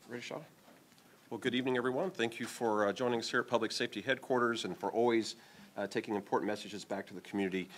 Ready, Shaw? Well, good evening, everyone. Thank you for joining us here at Public Safety Headquarters and for always taking important messages back to the community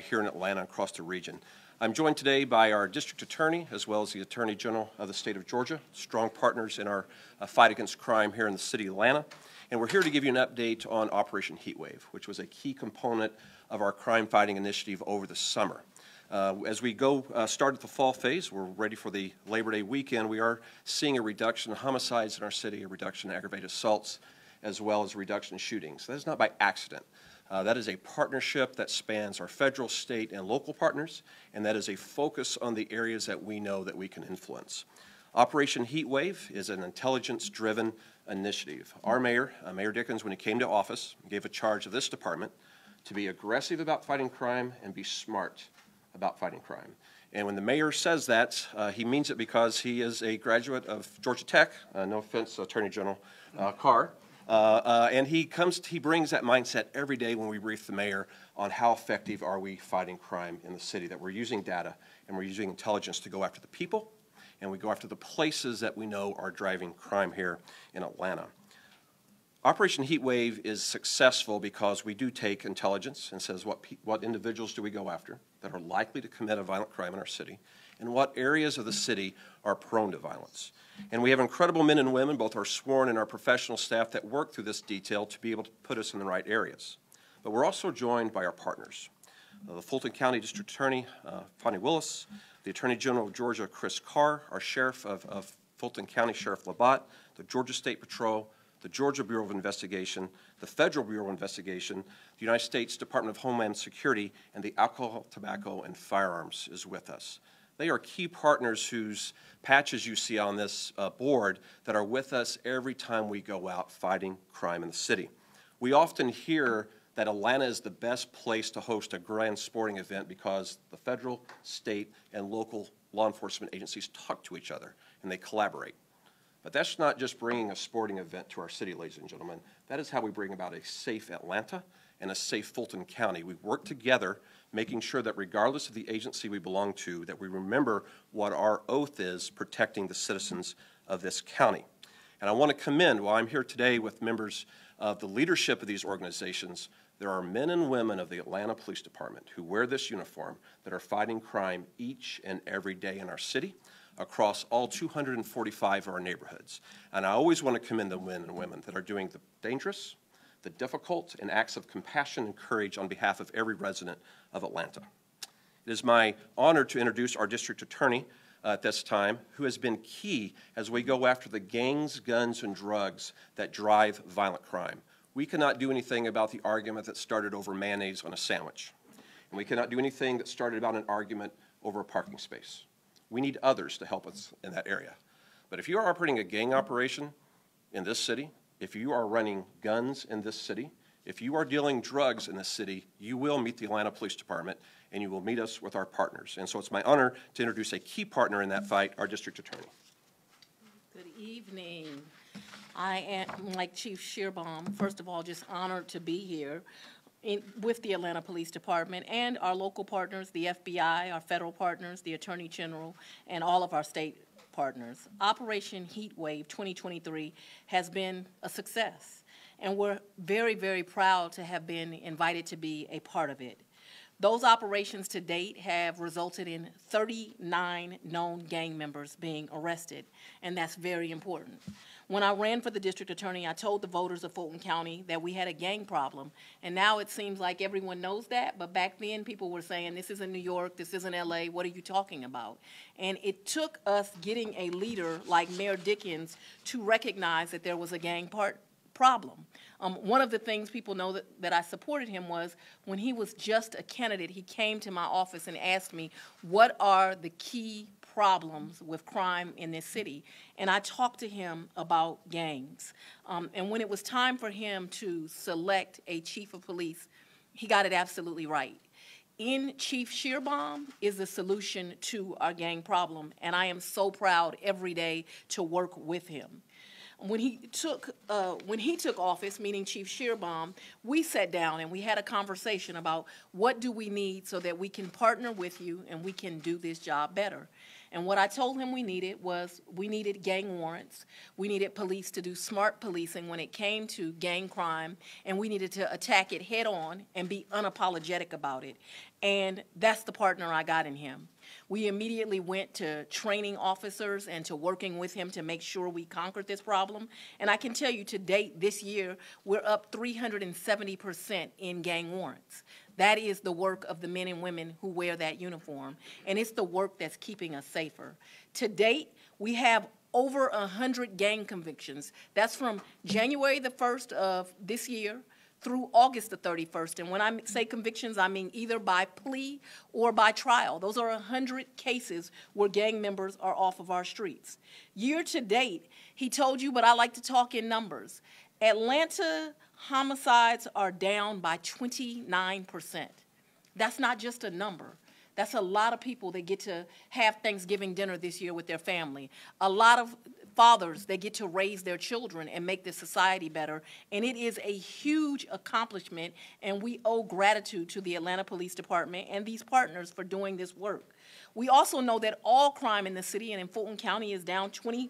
here in Atlanta and across the region. I'm joined today by our District Attorney as well as the Attorney General of the state of Georgia, strong partners in our fight against crime here in the city of Atlanta. And we're here to give you an update on Operation Heatwave, which was a key component of our crime fighting initiative over the summer. As we start at the fall phase, we're ready for the Labor Day weekend. We are seeing a reduction in homicides in our city, a reduction in aggravated assaults, as well as a reduction in shootings. That is not by accident. That is a partnership that spans our federal, state, and local partners, and that is a focus on the areas that we know that we can influence. Operation Heatwave is an intelligence-driven initiative. Our mayor, Mayor Dickens, when he came to office, gave a charge of this department to be aggressive about fighting crime and be smart about fighting crime. And when the mayor says that, he means it because he is a graduate of Georgia Tech, no offense, Attorney General Carr, and he brings that mindset every day when we brief the mayor on how effective are we fighting crime in the city, that we're using data and we're using intelligence to go after the people and we go after the places that we know are driving crime here in Atlanta. Operation Heatwave is successful because we do take intelligence and says what individuals do we go after that are likely to commit a violent crime in our city, and what areas of the city are prone to violence. And we have incredible men and women, both our sworn and our professional staff, that work through this detail to be able to put us in the right areas. But we're also joined by our partners. The Fulton County District Attorney, Fani Willis, the Attorney General of Georgia, Chris Carr, our Sheriff of Fulton County, Sheriff Labatt, the Georgia State Patrol, the Georgia Bureau of Investigation, the Federal Bureau of Investigation, the United States Department of Homeland Security, and the Alcohol, Tobacco, and Firearms is with us. They are key partners whose patches you see on this board that are with us every time we go out fighting crime in the city. We often hear that Atlanta is the best place to host a grand sporting event because the federal, state, and local law enforcement agencies talk to each other and they collaborate. But that's not just bringing a sporting event to our city, ladies and gentlemen. That is how we bring about a safe Atlanta and a safe Fulton County. We work together, making sure that regardless of the agency we belong to, that we remember what our oath is, protecting the citizens of this county. And I want to commend, while I'm here today with members of the leadership of these organizations, there are men and women of the Atlanta Police Department who wear this uniform that are fighting crime each and every day in our city, across all 245 of our neighborhoods. And I always want to commend the men and women that are doing the dangerous, the difficult, and acts of compassion and courage on behalf of every resident of Atlanta. It is my honor to introduce our district attorney at this time, who has been key as we go after the gangs, guns, and drugs that drive violent crime. We cannot do anything about the argument that started over mayonnaise on a sandwich. And we cannot do anything that started about an argument over a parking space. We need others to help us in that area. But if you are operating a gang operation in this city, if you are running guns in this city, if you are dealing drugs in this city, you will meet the Atlanta Police Department and you will meet us with our partners. And so it's my honor to introduce a key partner in that fight, our district attorney. Good evening. I am, like Chief Shearbaum, first of all, just honored to be here with the Atlanta Police Department and our local partners, the FBI, our federal partners, the Attorney General, and all of our state partners. Operation Heatwave 2023 has been a success, and we're very, very proud to have been invited to be a part of it. Those operations to date have resulted in 39 known gang members being arrested, and that's very important. When I ran for the district attorney, I told the voters of Fulton County that we had a gang problem, and now it seems like everyone knows that, but back then people were saying, this isn't New York, this isn't LA, what are you talking about? And it took us getting a leader like Mayor Dickens to recognize that there was a gang problem. One of the things people know that I supported him was when he was just a candidate, he came to my office and asked me, what are the key problems with crime in this city? And I talked to him about gangs. And when it was time for him to select a chief of police, he got it absolutely right. In Chief Shearbaum is the solution to our gang problem, and I am so proud every day to work with him. When he took office, meaning Chief Shearbaum, we sat down and we had a conversation about what do we need so that we can partner with you and we can do this job better. And what I told him we needed was we needed gang warrants. We needed police to do smart policing when it came to gang crime, and we needed to attack it head on and be unapologetic about it. And that's the partner I got in him. We immediately went to training officers and to working with him to make sure we conquered this problem. And I can tell you to date this year, we're up 370% in gang warrants. That is the work of the men and women who wear that uniform. And it's the work that's keeping us safer. To date, we have over 100 gang convictions. That's from January the 1st of this year through August the 31st. And when I say convictions, I mean either by plea or by trial. Those are 100 cases where gang members are off of our streets. Year to date, he told you, but I like to talk in numbers. Atlanta homicides are down by 29%. That's not just a number. That's a lot of people that get to have Thanksgiving dinner this year with their family. A lot of fathers that get to raise their children and make the society better. And it is a huge accomplishment, and we owe gratitude to the Atlanta Police Department and these partners for doing this work. We also know that all crime in the city and in Fulton County is down 21%.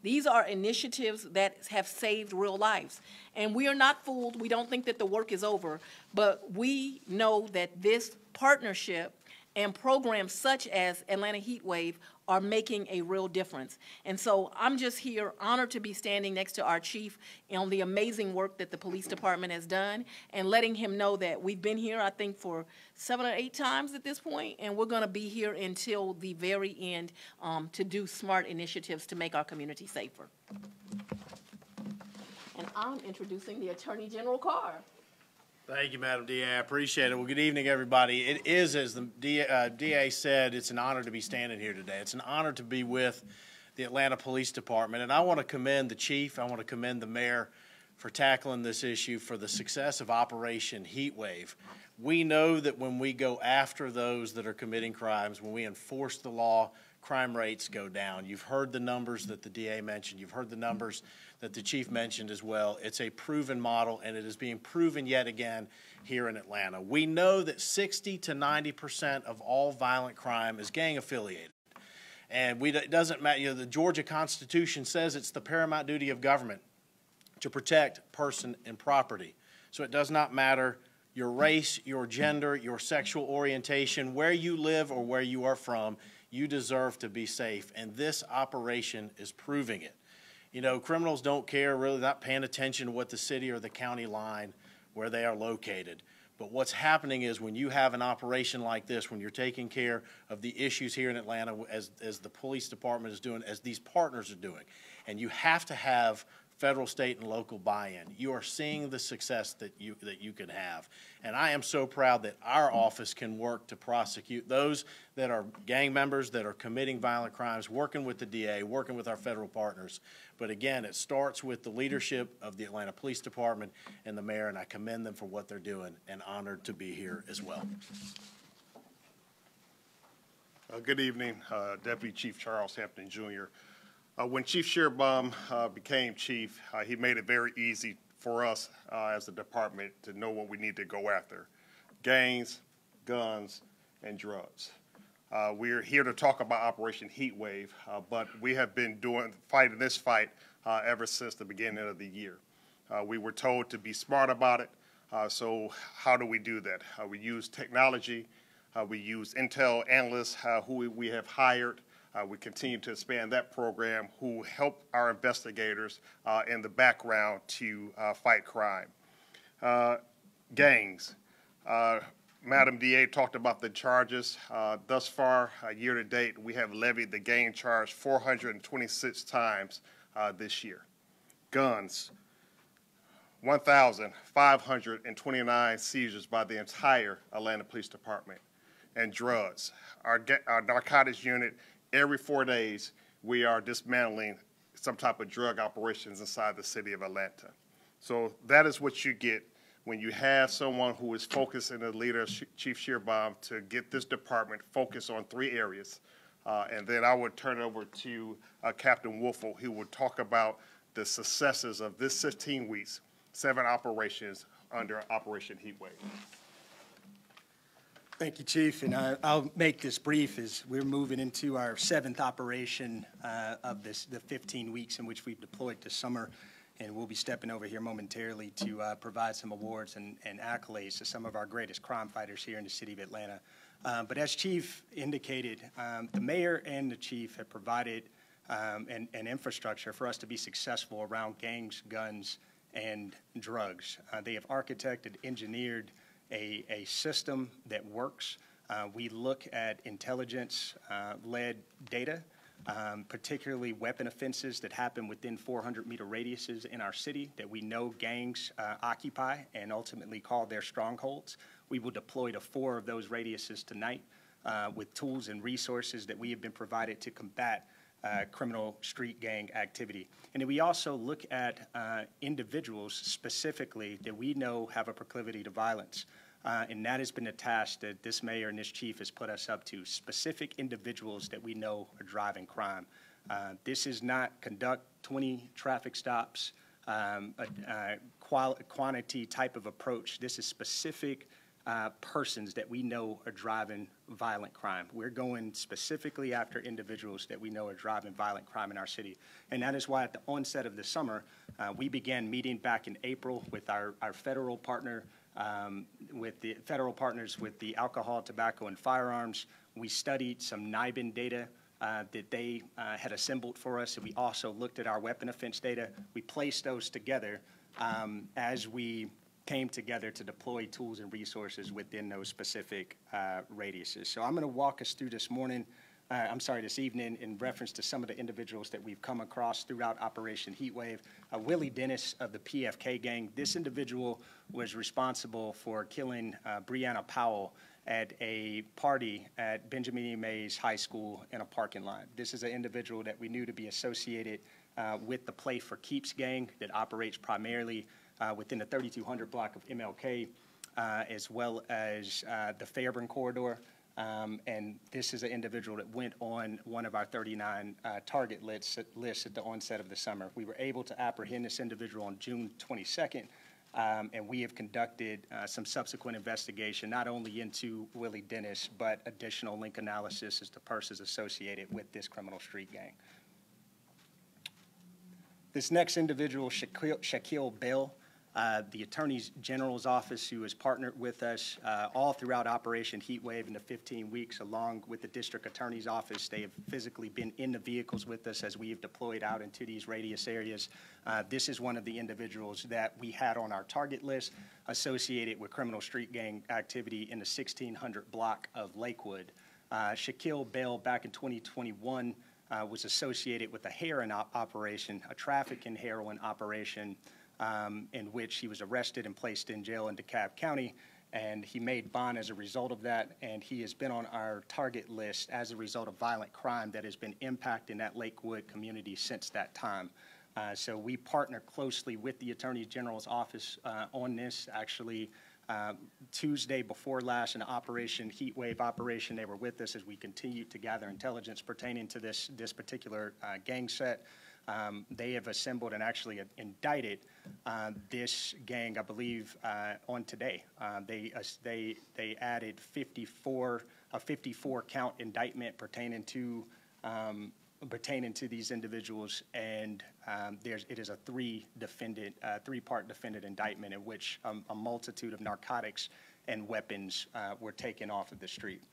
These are initiatives that have saved real lives. And we are not fooled. We don't think that the work is over. But we know that this partnership and programs such as Atlanta Heatwave are making a real difference. And so I'm just here honored to be standing next to our chief on the amazing work that the police department has done and letting him know that we've been here, I think, for 7 or 8 times at this point, and we're going to be here until the very end to do smart initiatives to make our community safer. And I'm introducing the Attorney General Carr. Thank you, Madam DA. I appreciate it. Well, good evening, everybody. It is, as the DA said, it's an honor to be standing here today. It's an honor to be with the Atlanta Police Department, and I want to commend the chief. I want to commend the mayor for tackling this issue, for the success of Operation Heatwave. We know that when we go after those that are committing crimes, when we enforce the law, crime rates go down. You've heard the numbers that the DA mentioned. You've heard the numbers that the chief mentioned as well. It's a proven model, and it is being proven yet again here in Atlanta. We know that 60 to 90% of all violent crime is gang affiliated. And it doesn't matter, you know, the Georgia Constitution says it's the paramount duty of government to protect person and property. So it does not matter your race, your gender, your sexual orientation, where you live or where you are from, you deserve to be safe. And this operation is proving it. You know, criminals don't care, really not paying attention to what the city or the county line, where they are located. But what's happening is when you have an operation like this, when you're taking care of the issues here in Atlanta, as the police department is doing, as these partners are doing, and you have to have federal, state, and local buy-in. You are seeing the success that you can have. And I am so proud that our office can work to prosecute those that are gang members, that are committing violent crimes, working with the DA, working with our federal partners. But again, it starts with the leadership of the Atlanta Police Department and the mayor, and I commend them for what they're doing, and honored to be here as well. Good evening, Deputy Chief Charles Hampton, Jr. When Chief Shearbaum became chief, he made it very easy for us as a department to know what we need to go after: gangs, guns, and drugs. We're here to talk about Operation Heatwave, but we have been fighting this fight ever since the beginning of the year. We were told to be smart about it, so how do we do that? We use technology, we use intel analysts who we have hired. We continue to expand that program, who help our investigators in the background to fight crime. Gangs. Madam DA talked about the charges. Thus far, year to date, we have levied the gang charge 426 times this year. Guns. 1,529 seizures by the entire Atlanta Police Department. And drugs. Our narcotics unit, every 4 days, we are dismantling some type of drug operations inside the city of Atlanta. So that is what you get when you have someone who is focused in the leader, Chief Shearbaum, to get this department focused on 3 areas. And then I would turn it over to Captain Wolfel, who will talk about the successes of this 16 weeks, 7 operations under Operation Heatwave. Thank you, Chief, and I'll make this brief as we're moving into our 7th operation of the 15 weeks in which we've deployed this summer, and we'll be stepping over here momentarily to provide some awards and accolades to some of our greatest crime fighters here in the city of Atlanta. But as Chief indicated, the mayor and the chief have provided an infrastructure for us to be successful around gangs, guns, and drugs. They have architected, engineered a system that works. We look at intelligence-led data, particularly weapon offenses that happen within 400-meter radiuses in our city that we know gangs occupy and ultimately call their strongholds. We will deploy to 4 of those radiuses tonight with tools and resources that we have been provided to combat criminal street gang activity. And then we also look at individuals specifically that we know have a proclivity to violence. And that has been a task that this mayor and this chief has put us up to, specific individuals that we know are driving crime. This is not conduct 20 traffic stops, quantity type of approach. This is specific persons that we know are driving violent crime. We're going specifically after individuals that we know are driving violent crime in our city. And that is why at the onset of the summer, we began meeting back in April with our federal partner, with the federal partners with the alcohol, tobacco, and firearms. We studied some NIBIN data that they had assembled for us, and we also looked at our weapon offense data. We placed those together as we came together to deploy tools and resources within those specific radiuses. So I'm going to walk us through this evening in reference to some of the individuals that we've come across throughout Operation Heatwave. Willie Dennis of the PFK gang. This individual was responsible for killing Breonna Powell at a party at Benjamin E. Mays High School in a parking lot. This is an individual that we knew to be associated with the Play for Keeps gang that operates primarily within the 3200 block of MLK, as well as the Fairburn corridor. And this is an individual that went on one of our 39 target lists at the onset of the summer. We were able to apprehend this individual on June 22nd, and we have conducted some subsequent investigation, not only into Willie Dennis, but additional link analysis as to persons associated with this criminal street gang. This next individual, Shaquille Bell, the Attorney General's office, who has partnered with us all throughout Operation Heatwave in the 15 weeks, along with the District Attorney's office. They have physically been in the vehicles with us as we have deployed out into these radius areas. This is one of the individuals that we had on our target list associated with criminal street gang activity in the 1600 block of Lakewood. Shaquille Bell, back in 2021, was associated with a heroin operation, a trafficking heroin operation, in which he was arrested and placed in jail in DeKalb County, and he made bond as a result of that, and he has been on our target list as a result of violent crime that has been impacting that Lakewood community since that time. So we partner closely with the Attorney General's office on this. Actually, Tuesday before last, in Operation Heatwave operation, they were with us as we continued to gather intelligence pertaining to this particular gang set. They have assembled and actually indicted this gang, I believe, on today. They added a 54 count indictment pertaining to these individuals, and it is a three-part defendant indictment in which a multitude of narcotics and weapons were taken off of the street.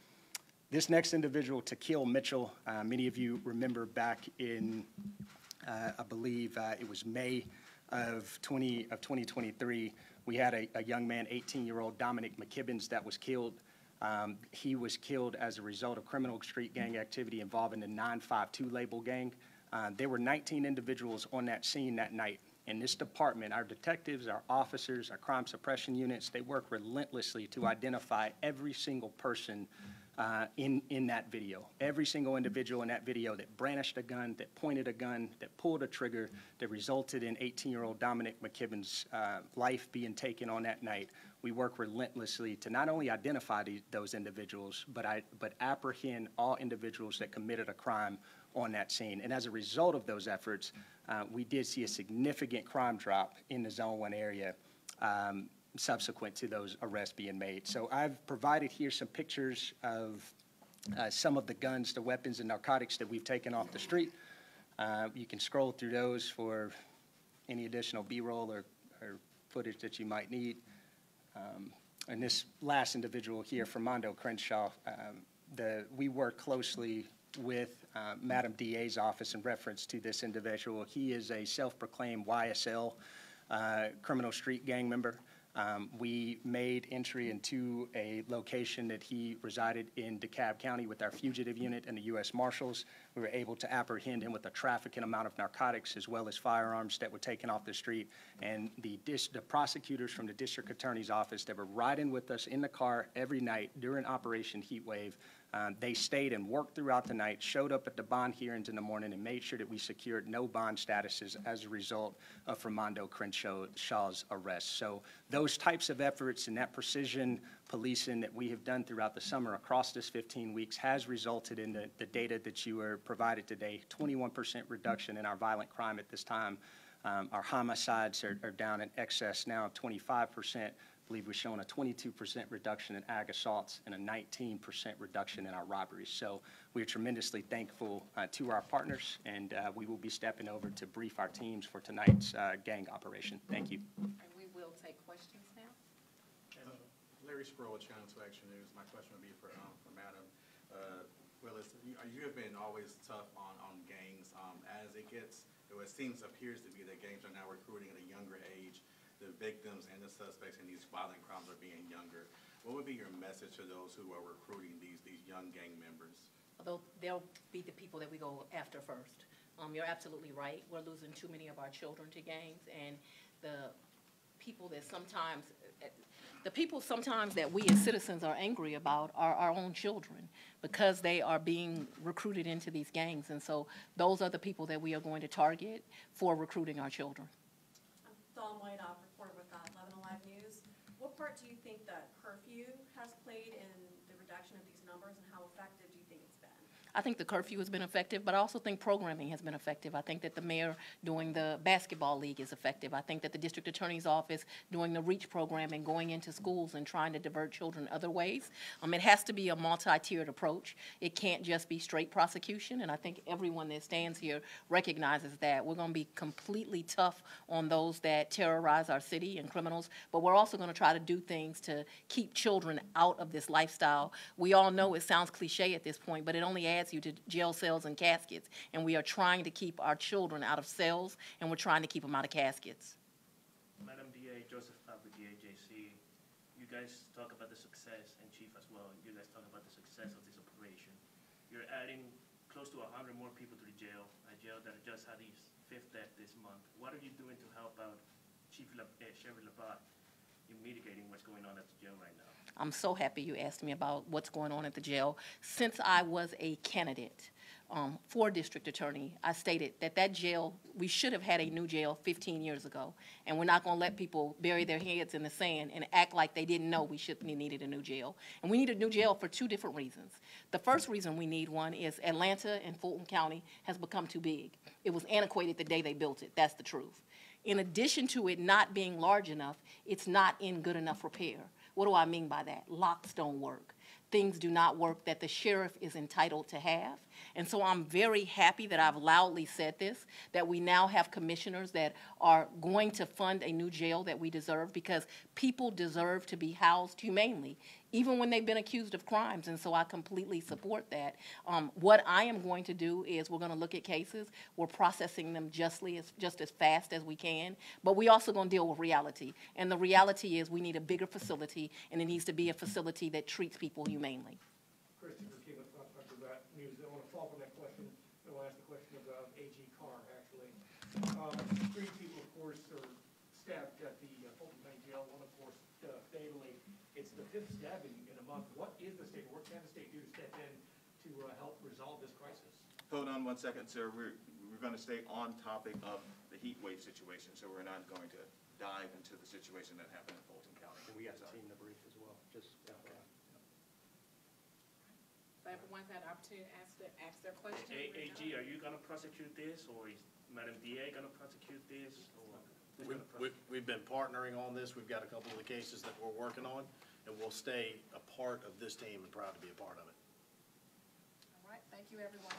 This next individual, Takil Mitchell, many of you remember back in I believe it was May of 2023, we had a young man, 18-year-old Dominic McKibbins, that was killed. He was killed as a result of criminal street gang activity involving the 952 label gang. There were 19 individuals on that scene that night. In this department, our detectives, our officers, our crime suppression units, they work relentlessly to identify every single person in that video. Every single individual in that video that brandished a gun, that pointed a gun, that pulled a trigger, that resulted in 18-year-old Dominic McKibbin's life being taken on that night. We work relentlessly to not only identify those individuals, but apprehend all individuals that committed a crime on that scene. And as a result of those efforts, we did see a significant crime drop in the Zone 1 area. subsequent to those arrests being made. So I've provided here some pictures of some of the guns, the weapons, and narcotics that we've taken off the street. You can scroll through those for any additional B-roll or footage that you might need. And this last individual here, Fernando Crenshaw, we work closely with Madam DA's office in reference to this individual. He is a self-proclaimed YSL criminal street gang member. We made entry into a location that he resided in DeKalb County with our fugitive unit and the U.S. Marshals. We were able to apprehend him with a trafficking amount of narcotics as well as firearms that were taken off the street. And the prosecutors from the district attorney's office that were riding with us in the car every night during Operation Heatwave, they stayed and worked throughout the night, showed up at the bond hearings in the morning, and made sure that we secured no bond statuses as a result of Fernando Crenshaw's arrest. So those types of efforts and that precision policing that we have done throughout the summer across this 15 weeks has resulted in the data that you were provided today, 21% reduction in our violent crime at this time. Our homicides are down in excess now of 25%. I believe we're showing a 22% reduction in ag assaults and a 19% reduction in our robberies. So we are tremendously thankful to our partners, and we will be stepping over to brief our teams for tonight's gang operation. Thank you. And we will take questions now. Larry Sproul with Channel 2 Action News. My question would be for Madam Willis. You have been always tough on gangs. As it appears to be that gangs are now recruiting at a younger age. The victims and the suspects in these violent crimes are being younger. What would be your message to those who are recruiting these young gang members? Although they'll be the people that we go after first. You're absolutely right. We're losing too many of our children to gangs, and the people sometimes that we as citizens are angry about are our own children because they are being recruited into these gangs. And so those are the people that we are going to target for recruiting our children. Dawn White, reporter with 11 Alive News. What part do you think that curfew has played in the reduction of these numbers, and how effective do you think it's been? I think the curfew has been effective, but I also think programming has been effective. I think that the mayor doing the basketball league is effective. I think that the district attorney's office doing the REACH program and going into schools and trying to divert children other ways. It has to be a multi-tiered approach. It can't just be straight prosecution, and I think everyone that stands here recognizes that. We're going to be completely tough on those that terrorize our city and criminals, but we're also going to try to do things to keep children out of this lifestyle. We all know it sounds cliche at this point, but it only adds you to jail cells and caskets, and we are trying to keep our children out of cells, and we're trying to keep them out of caskets. Madam DA, Joseph with the AJC, you guys talk about the success, and Chief as well, you guys talk about the success of this operation. You're adding close to 100 more people to the jail, a jail that just had its 5th death this month. What are you doing to help out Sheriff Labat in mitigating what's going on at the jail right now? I'm so happy you asked me about what's going on at the jail. Since I was a candidate for district attorney, I stated that jail, we should have had a new jail 15 years ago, and we're not going to let people bury their heads in the sand and act like they didn't know we needed a new jail. And we need a new jail for 2 different reasons. The first reason we need one is Atlanta and Fulton County has become too big. It was antiquated the day they built it. That's the truth. In addition to it not being large enough, it's not in good enough repair. What do I mean by that? Locks don't work. Things do not work that the sheriff is entitled to have. And so I'm very happy that I've loudly said this, that we now have commissioners that are going to fund a new jail that we deserve, because people deserve to be housed humanely, even when they've been accused of crimes. And so I completely support that. What I am going to do is we're going to look at cases. We're processing them just as fast as we can. But we also going to deal with reality. And the reality is we need a bigger facility, and it needs to be a facility that treats people humanely. Christopher King with Fox News. I want to follow up on that question. I want to ask the question about AG Carr, actually. 3 people, of course, are stabbed at the Fulton County Jail. One, of course, fatally. It's the 5th stabbing in a month. What is the state, what can the state do to step in to help resolve this crisis? Hold on 1 second, sir. We're going to stay on topic of the heat wave situation, so we're not going to dive into the situation that happened in Fulton County. And we have a team to brief as well. Just So everyone's had an opportunity to ask their question. AG, are you going to prosecute this, or is Madam DA going to prosecute this? Or? We've been partnering on this. We've got a couple of the cases that we're working on, and we'll stay a part of this team and proud to be a part of it. All right, thank you, everyone.